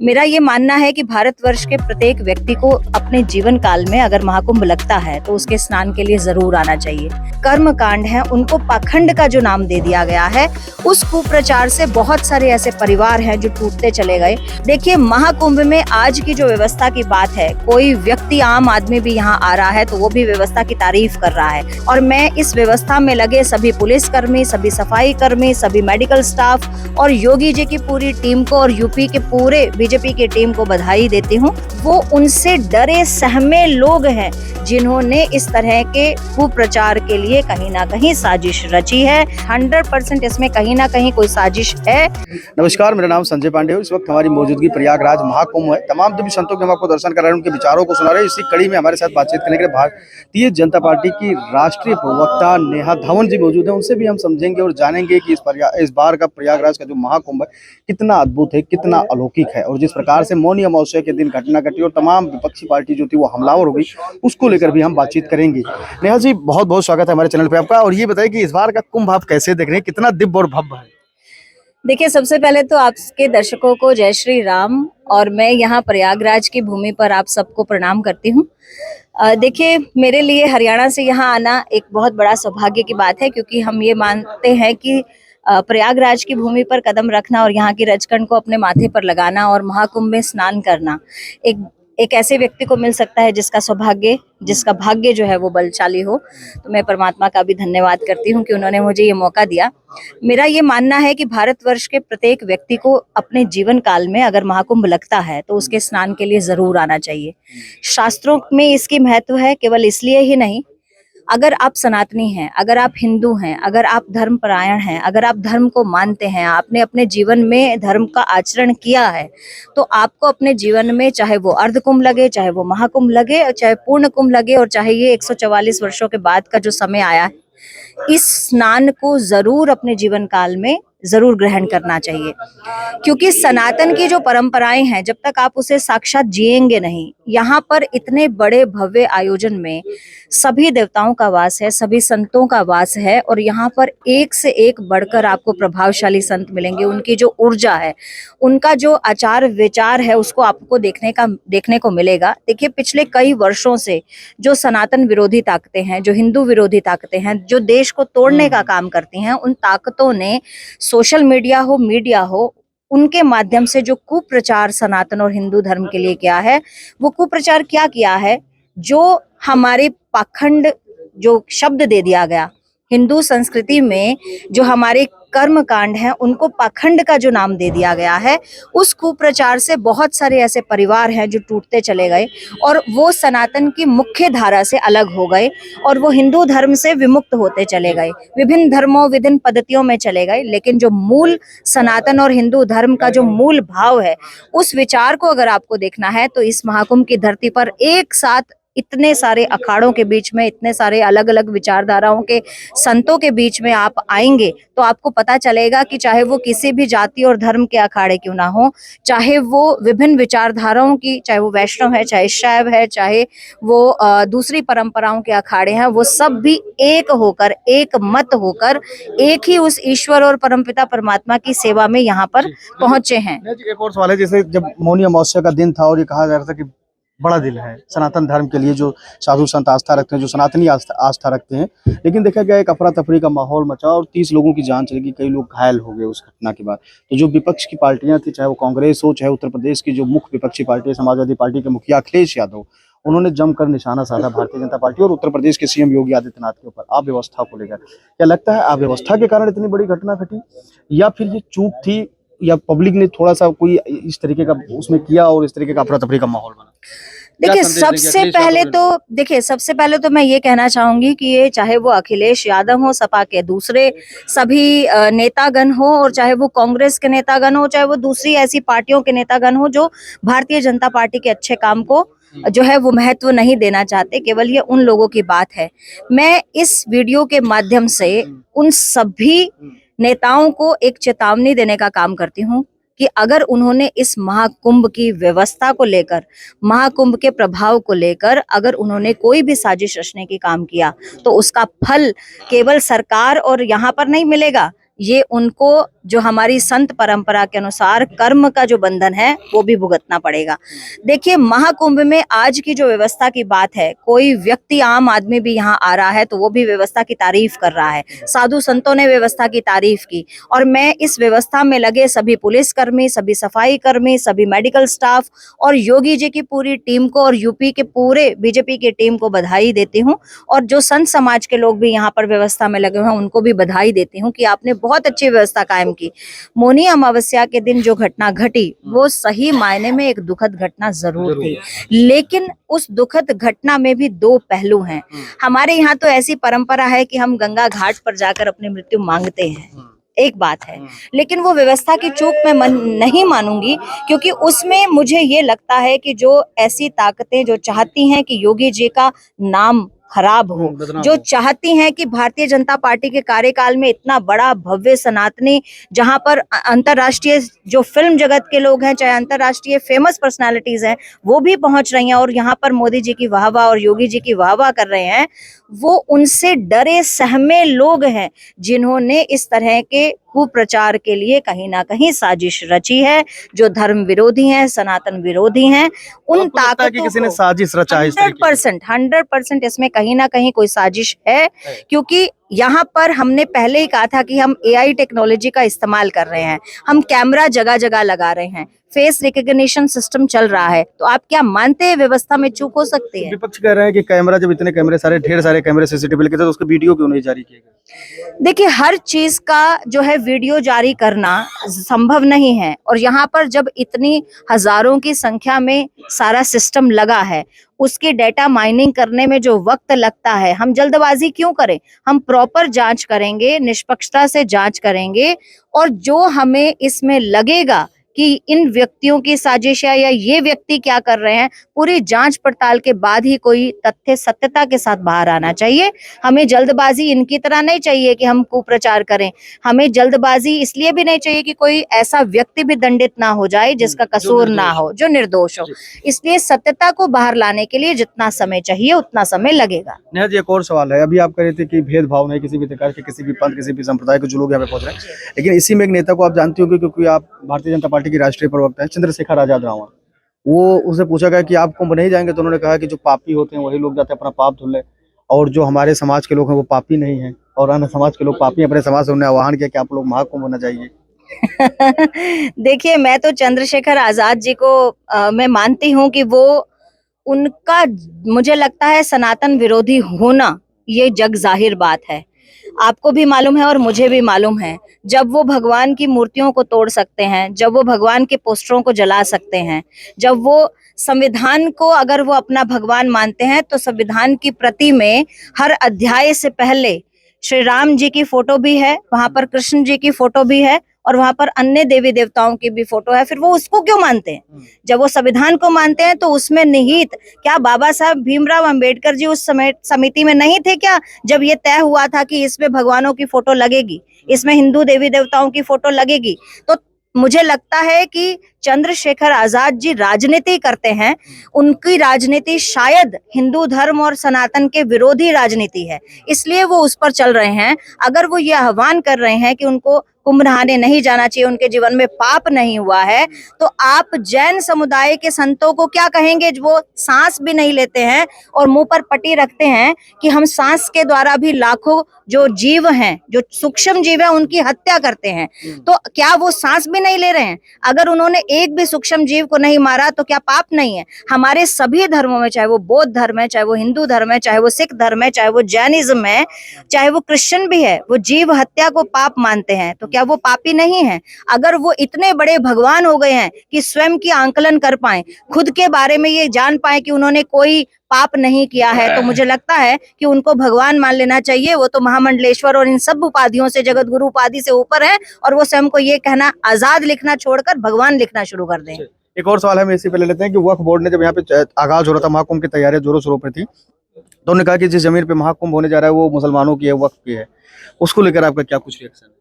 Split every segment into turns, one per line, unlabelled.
मेरा ये मानना है कि भारतवर्ष के प्रत्येक व्यक्ति को अपने जीवन काल में अगर महाकुंभ लगता है तो उसके स्नान के लिए जरूर आना चाहिए। कर्म कांड है, उनको पाखंड का जो नाम दे दिया गया है, उस कुप्रचार से बहुत सारे ऐसे परिवार हैं जो टूटते चले गए। देखिए, महाकुंभ में आज की जो व्यवस्था की बात है, कोई व्यक्ति आम आदमी भी यहाँ आ रहा है तो वो भी व्यवस्था की तारीफ कर रहा है। और मैं इस व्यवस्था में लगे सभी पुलिसकर्मी, सभी सफाई कर्मी, सभी मेडिकल स्टाफ और योगी जी की पूरी टीम को और यूपी के पूरे बीजेपी की टीम को बधाई देती हूँ। वो उनसे डरे सहमे लोग हैं जिन्होंने इस तरह के कुप्रचार के लिए कहीं ना कहीं साजिश रची है। 100% इसमें कहीं ना कहीं कोई साजिश है।
नमस्कार, मेरा नाम संजय पांडे है। इस वक्त हमारी मौजूदगी प्रयागराज महाकुंभ है। तमाम देवी संतों के हम आपको दर्शन करा रहे हैं, उनके विचारों को सुना रहे हैं। इसी कड़ी में हमारे साथ बातचीत करने के लिए भारतीय जनता पार्टी की राष्ट्रीय प्रवक्ता नेहा धवन जी मौजूद है। उनसे भी हम समझेंगे और जानेंगे कि इस बार का प्रयागराज का जो महाकुंभ है कितना अद्भुत है, कितना अलौकिक है, और जिस प्रकार से मौनी अमावस्या के दिन घटना घटी और तमाम विपक्षी पार्टी जो थी वो हमलावर हो गई, उसको लेकर भी हम बातचीत करेंगे। नेहा जी, बहुत बहुत स्वागत है हमारे चैनल पे आपका। और ये बताइए कि इस बार का कुंभ आप कैसे देख रहे हैं, कितना दिव्य और भव्य है?
देखिए, सबसे पहले तो आपके दर्शकों को जय श्री राम, और मैं यहाँ प्रयागराज की भूमि पर आप सबको प्रणाम करती हूँ। देखिए, मेरे लिए हरियाणा से यहाँ आना एक बहुत बड़ा सौभाग्य की बात है, क्योंकि हम ये मानते हैं कि प्रयागराज की भूमि पर कदम रखना और यहाँ की रजकंड को अपने माथे पर लगाना और महाकुंभ में स्नान करना एक ऐसे व्यक्ति को मिल सकता है जिसका भाग्य जो है वो बलशाली हो। तो मैं परमात्मा का भी धन्यवाद करती हूँ कि उन्होंने मुझे ये मौका दिया। मेरा ये मानना है कि भारतवर्ष के प्रत्येक व्यक्ति को अपने जीवन काल में अगर महाकुंभ लगता है तो उसके स्नान के लिए जरूर आना चाहिए। शास्त्रों में इसकी महत्व है, केवल इसलिए ही नहीं, अगर आप सनातनी हैं, अगर आप हिंदू हैं, अगर आप धर्मपरायण हैं, अगर आप धर्म को मानते हैं, आपने अपने जीवन में धर्म का आचरण किया है, तो आपको अपने जीवन में चाहे वो अर्ध कुंभ लगे, चाहे वो महाकुंभ लगे, चाहे पूर्ण कुंभ लगे, और चाहे ये 144 वर्षों के बाद का जो समय आया है, इस स्नान को जरूर अपने जीवन काल में जरूर ग्रहण करना चाहिए। क्योंकि सनातन की जो परंपराएं हैं, जब तक आप उसे साक्षात जिएंगे नहीं, यहाँ पर इतने बड़े भव्य आयोजन में सभी देवताओं का वास है, सभी संतों का वास है, और यहाँ पर एक से एक बढ़कर आपको प्रभावशाली संत मिलेंगे। उनकी जो ऊर्जा है, उनका जो आचार विचार है, उसको आपको देखने को मिलेगा। देखिए, पिछले कई वर्षों से जो सनातन विरोधी ताकतें हैं, जो हिंदू विरोधी ताकतें हैं, जो देश को तोड़ने का काम करती हैं, उन ताकतों ने सोशल मीडिया हो, मीडिया हो, उनके माध्यम से जो कुप्रचार सनातन और हिंदू धर्म के लिए किया है, वो कुप्रचार क्या किया है, जो हमारे पाखंड जो शब्द दे दिया गया हिंदू संस्कृति में, जो हमारे कर्म कांड हैं, उनको पाखंड का जो नाम दे दिया गया है, उस कुप्रचार से बहुत सारे ऐसे परिवार हैं जो टूटते चले गए और वो सनातन की मुख्य धारा से अलग हो गए और वो हिंदू धर्म से विमुक्त होते चले गए, विभिन्न धर्मों, विभिन्न पद्धतियों में चले गए। लेकिन जो मूल सनातन और हिंदू धर्म का जो मूल भाव है, उस विचार को अगर आपको देखना है तो इस महाकुंभ की धरती पर एक साथ इतने सारे अखाड़ों के बीच में, इतने सारे अलग अलग विचारधाराओं के संतों के बीच में आप आएंगे तो आपको पता चलेगा कि चाहे वो किसी भी जाति और धर्म के अखाड़े क्यों ना हो, चाहे वो विभिन्न विचारधाराओं की, चाहे वो वैष्णव है, चाहे शैव है, चाहे वो दूसरी परंपराओं के अखाड़े हैं, वो सब भी एक होकर, एक मत होकर, एक ही उस ईश्वर और परमपिता परमात्मा की सेवा में यहाँ पर पहुंचे हैं।
एक और सवाल है, जैसे जब मौनी अमावस्या का दिन था और ये कहा जा रहा था कि बड़ा दिन है सनातन धर्म के लिए, जो साधु संत आस्था रखते हैं, जो सनातनी आस्था रखते हैं, लेकिन देखा गया एक अफरा तफरी का माहौल मचा और 30 लोगों की जान चली गई, कई लोग घायल हो गए उस घटना के बाद। तो जो विपक्ष की पार्टियां थी, चाहे वो कांग्रेस हो, चाहे उत्तर प्रदेश की जो मुख्य विपक्षी पार्टी है समाजवादी पार्टी के मुखिया अखिलेश यादव, उन्होंने जमकर निशाना साधा भारतीय जनता पार्टी और उत्तर प्रदेश के सीएम योगी आदित्यनाथ के ऊपर अव्यवस्था को लेकर। क्या लगता है अव्यवस्था के कारण इतनी बड़ी घटना घटी, या फिर ये चूक थी, या पब्लिक ने थोड़ा सा कोई इस तरीके का उसमें किया और इस तरीके का अफरा तफरी का माहौल बना?
देखिए, सबसे पहले तो मैं ये कहना चाहूंगी कि ये चाहे वो अखिलेश यादव हो, सपा के दूसरे सभी नेतागण हो, और चाहे वो कांग्रेस के नेतागण हो, चाहे वो दूसरी ऐसी पार्टियों के नेतागण हो जो भारतीय जनता पार्टी के अच्छे काम को जो है वो महत्व नहीं देना चाहते, केवल ये उन लोगों की बात है। मैं इस वीडियो के माध्यम से उन सभी नेताओं को एक चेतावनी देने का काम करती हूँ कि अगर उन्होंने इस महाकुंभ की व्यवस्था को लेकर, महाकुंभ के प्रभाव को लेकर अगर उन्होंने कोई भी साजिश रचने की काम किया, तो उसका फल केवल सरकार और यहाँ पर नहीं मिलेगा, ये उनको जो हमारी संत परंपरा के अनुसार कर्म का जो बंधन है वो भी भुगतना पड़ेगा। देखिए, महाकुंभ में आज की जो व्यवस्था की बात है, कोई व्यक्ति आम आदमी भी यहाँ आ रहा है तो वो भी व्यवस्था की तारीफ कर रहा है। साधु संतों ने व्यवस्था की तारीफ की और मैं इस व्यवस्था में लगे सभी पुलिसकर्मी, सभी सफाई कर्मी, सभी मेडिकल स्टाफ और योगी जी की पूरी टीम को और यूपी के पूरे बीजेपी की टीम को बधाई देती हूँ। और जो संत समाज के लोग भी यहाँ पर व्यवस्था में लगे हुए हैं उनको भी बधाई देती हूँ कि आपने बहुत अच्छी व्यवस्था कायम की। मौनी अमावस्या के दिन जो घटना घटी वो सही मायने में एक दुखद घटना जरूर थी, लेकिन उस दुखद घटना में भी दो पहलू हैं। हमारे यहाँ तो ऐसी परंपरा है कि हम गंगा घाट पर जाकर अपनी मृत्यु मांगते हैं, एक बात है, लेकिन वो व्यवस्था की चूक मैं नहीं मानूंगी, क्योंकि उसमें मुझे ये लगता है कि जो ऐसी ताकतें जो चाहती हैं कि योगी जी का नाम खराब हो, जो चाहती हैं कि भारतीय जनता पार्टी के कार्यकाल में इतना बड़ा भव्य सनातनी, जहां पर अंतरराष्ट्रीय जो फिल्म जगत के लोग हैं, चाहे अंतरराष्ट्रीय फेमस पर्सनालिटीज हैं, वो भी पहुंच रही हैं और यहाँ पर मोदी जी की वाहवाह और योगी जी की वाहवाह कर रहे हैं, वो उनसे डरे सहमे लोग हैं जिन्होंने इस तरह के कुप्रचार के लिए कहीं ना कहीं साजिश रची है, जो धर्म विरोधी हैं, सनातन विरोधी हैं। उन ताकतों
किसी ने साजिश रचा है,
100% इसमें कहीं ना कहीं कोई साजिश है, क्योंकि यहाँ पर हमने पहले ही कहा था कि हम एआई टेक्नोलॉजी का इस्तेमाल कर रहे हैं, हम कैमरा जगह जगह लगा रहे हैं, फेस रिकॉग्निशन सिस्टम चल रहा है, तो आप क्या मानते हैं व्यवस्था में चूक हो सकती है?
विपक्ष कह रहे हैं कि कैमरा, जब इतने कैमरे सारे, ढेर सारे कैमरे सीसीटीवी लगे थे तो उसके वीडियो क्यों नहीं जारी किए गए?
देखिए, हर चीज का जो है वीडियो जारी करना संभव नहीं है, और यहाँ पर जब इतनी हजारों की संख्या में सारा सिस्टम लगा है, उसकी डेटा माइनिंग करने में जो वक्त लगता है, हम जल्दबाजी क्यों करें? हम प्रॉपर जांच करेंगे, निष्पक्षता से जांच करेंगे, और जो हमें इसमें लगेगा कि इन व्यक्तियों की साजिश है या ये व्यक्ति क्या कर रहे हैं, पूरी जांच पड़ताल के बाद ही कोई तथ्य सत्यता के साथ बाहर आना चाहिए। हमें जल्दबाजी इनकी तरह नहीं चाहिए कि हम कुप्रचार करें, हमें जल्दबाजी इसलिए भी नहीं चाहिए कि कोई ऐसा व्यक्ति भी दंडित ना हो जाए जिसका कसूर ना हो, जो निर्दोष हो। इसलिए सत्यता को बाहर लाने के लिए जितना समय चाहिए उतना समय लगेगा।
नेहा जी, एक और सवाल है, अभी आप कह रहे थे कि भेदभाव नहीं किसी भी प्रकार के, किसी भी पंथ, किसी भी संप्रदाय के जो लोग यहाँ पे पहुंच रहे हैं, लेकिन इसी में एक नेता को आप जानती होंगे, क्योंकि आप भारतीय जनता पार्टी की राष्ट्रीय प्रवक्ता है, चंद्रशेखर आजाद रावण। वो उससे पूछा गया कि आप कुंभ नहीं जाएंगे, तो उन्होंने कहा कि जो पापी होते हैं वही लोग जाते हैं अपना पाप धुल ले, और जो हमारे समाज के लोग हैं वो पापी नहीं है, और अन्य समाज के लोग पापी हैं। अपने समाज से उन्होंने आह्वान किया कि आप लोग महाकुंभ होना चाहिए।
देखिए, मैं तो चंद्रशेखर आजाद जी को मैं मानती हूँ कि वो, उनका मुझे लगता है सनातन विरोधी होना ये जग जाहिर बात है। आपको भी मालूम है और मुझे भी मालूम है, जब वो भगवान की मूर्तियों को तोड़ सकते हैं, जब वो भगवान के पोस्टरों को जला सकते हैं, जब वो संविधान को अगर वो अपना भगवान मानते हैं, तो संविधान की प्रति में हर अध्याय से पहले श्री राम जी की फोटो भी है, वहां पर कृष्ण जी की फोटो भी है, और वहां पर अन्य देवी देवताओं की भी फोटो है, फिर वो उसको क्यों मानते हैं? जब वो संविधान को मानते हैं तो उसमें निहित, क्या बाबा साहब भीमराव अंबेडकर जी उस समय समिति में नहीं थे क्या, जब ये तय हुआ था कि इसमें भगवानों की फोटो लगेगी, इसमें हिंदू देवी देवताओं की फोटो लगेगी? तो मुझे लगता है कि चंद्रशेखर आजाद जी राजनीति करते हैं, उनकी राजनीति शायद हिंदू धर्म और सनातन के विरोधी राजनीति है, इसलिए वो उस पर चल रहे हैं। अगर वो ये आह्वान कर रहे हैं कि उनको कुंभ नहाने नहीं जाना चाहिए, उनके जीवन में पाप नहीं हुआ है, तो आप जैन समुदाय के संतों को क्या कहेंगे, जो वो सांस भी नहीं लेते हैं और मुंह पर पट्टी रखते हैं कि हम सांस के द्वारा भी लाखों जो जीव हैं, जो सूक्ष्म जीव है, उनकी हत्या करते हैं, तो क्या वो सांस भी नहीं ले रहे हैं? अगर उन्होंने एक भी सूक्ष्म जीव को नहीं मारा तो क्या पाप नहीं है? हमारे सभी धर्मों में, चाहे वो बौद्ध धर्म है, चाहे वो हिंदू धर्म है, चाहे वो सिख धर्म है, चाहे वो जैनिज्म है, चाहे वो क्रिश्चियन भी है, वो जीव हत्या को पाप मानते हैं, तो क्या वो पापी नहीं है? अगर वो इतने बड़े भगवान हो गए हैं कि स्वयं की आंकलन कर पाए, खुद के बारे में ये जान पाए कि उन्होंने कोई पाप नहीं किया है, तो मुझे लगता है कि उनको भगवान मान लेना चाहिए। वो तो महामंडलेश्वर और इन सब उपाधियों से, जगत गुरु उपाधि से ऊपर है, और वो स्वयं को ये कहना, आजाद लिखना छोड़कर भगवान लिखना शुरू कर दें।
एक और सवाल हम इसी पे ले लेते हैं कि वक्फ बोर्ड ने जब यहाँ पे आगाज हो रहा था, महाकुंभ की तैयारियां जोरों शोरों पर थी, तो उन्होंने कहा कि जिस जमीन पे महाकुंभ होने जा रहा है वो मुसलमानों की है, वक्फ की है, उसको लेकर आपका क्या कुछ रिएक्शन है?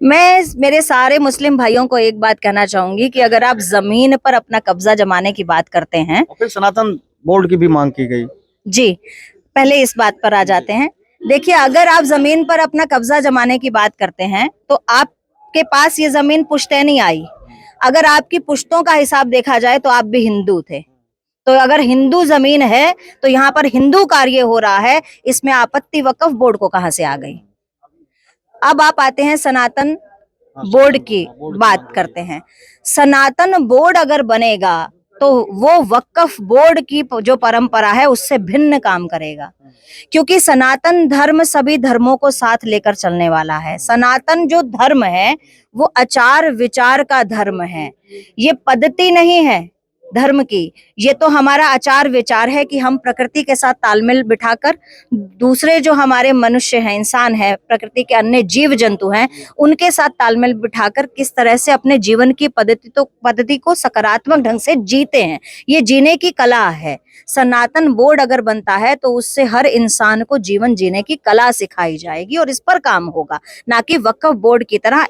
मैं मेरे सारे मुस्लिम भाइयों को एक बात कहना चाहूंगी कि अगर आप जमीन पर अपना कब्जा जमाने की बात करते हैं,
और फिर सनातन बोर्ड की भी मांग की गई।
जी, पहले इस बात पर आ जाते हैं। देखिए, अगर आप जमीन पर अपना कब्जा जमाने की बात करते हैं तो आपके पास ये जमीन पुश्तैनी आई। अगर आपकी पुश्तों का हिसाब देखा जाए तो आप भी हिंदू थे। तो अगर हिंदू जमीन है तो यहाँ पर हिंदू कार्य हो रहा है, इसमें आपत्ति वक्फ बोर्ड को कहां से आ गई? अब आप आते हैं सनातन बोर्ड की बात करते हैं। सनातन बोर्ड अगर बनेगा तो वो वक्फ बोर्ड की जो परंपरा है उससे भिन्न काम करेगा, क्योंकि सनातन धर्म सभी धर्मों को साथ लेकर चलने वाला है। सनातन जो धर्म है वो आचार विचार का धर्म है, ये पद्धति नहीं है धर्म की। ये तो हमारा आचार विचार है कि हम प्रकृति के साथ तालमेल बिठाकर दूसरे जो हमारे मनुष्य हैं, इंसान है, प्रकृति के अन्य जीव जंतु हैं, उनके साथ तालमेल बिठाकर किस तरह से अपने जीवन की पद्धति को सकारात्मक ढंग से जीते हैं, ये जीने की कला है। सनातन बोर्ड अगर बनता है तो उससे हर इंसान को जीवन जीने की कला सिखाई जाएगी और इस पर काम होगा, ना कि वक्फ बोर्ड की तरह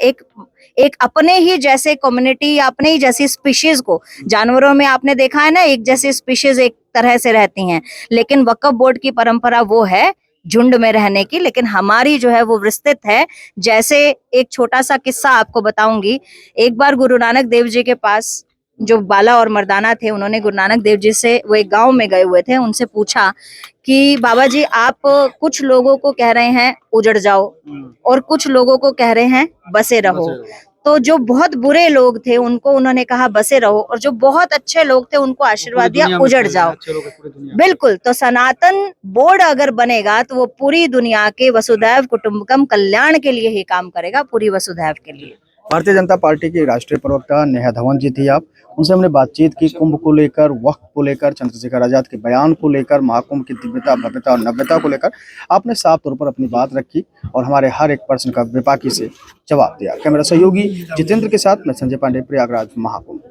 एक अपने ही जैसे कम्युनिटी या अपने ही जैसी स्पीशीज को, जानवरों में आपने देखा है ना एक जैसी स्पीशीज एक तरह से रहती हैं, लेकिन वक्फ बोर्ड की परंपरा वो है झुंड में रहने की, लेकिन हमारी जो है वो विस्तृत है। जैसे एक छोटा सा किस्सा आपको बताऊंगी। एक बार गुरु नानक देव जी के पास जो बाला और मर्दाना थे, उन्होंने गुरु नानक देव जी से, वो एक गांव में गए हुए थे, उनसे पूछा कि बाबा जी आप कुछ लोगों को कह रहे हैं उजड़ जाओ और कुछ लोगों को कह रहे हैं बसे रहो। तो जो बहुत बुरे लोग थे उनको उन्होंने कहा बसे रहो, और जो बहुत अच्छे लोग थे उनको आशीर्वाद दिया उजड़ जाओ। बिल्कुल। तो सनातन बोर्ड अगर बनेगा तो वो पूरी दुनिया के वसुधैव कुटुंबकम कल्याण के लिए ही काम करेगा, पूरी वसुधैव के लिए।
भारतीय जनता पार्टी की राष्ट्रीय प्रवक्ता नेहा धवन जी थी आप, उनसे हमने बातचीत की कुंभ को लेकर, वक्फ को लेकर, चंद्रशेखर आजाद के बयान को लेकर, महाकुंभ की दिव्यता, भव्यता और नव्यता को लेकर आपने साफ तौर पर अपनी बात रखी और हमारे हर एक प्रश्न का विपाकी से जवाब दिया। कैमरा सहयोगी जितेंद्र के साथ मैं संजय पांडे, प्रयागराज महाकुंभ।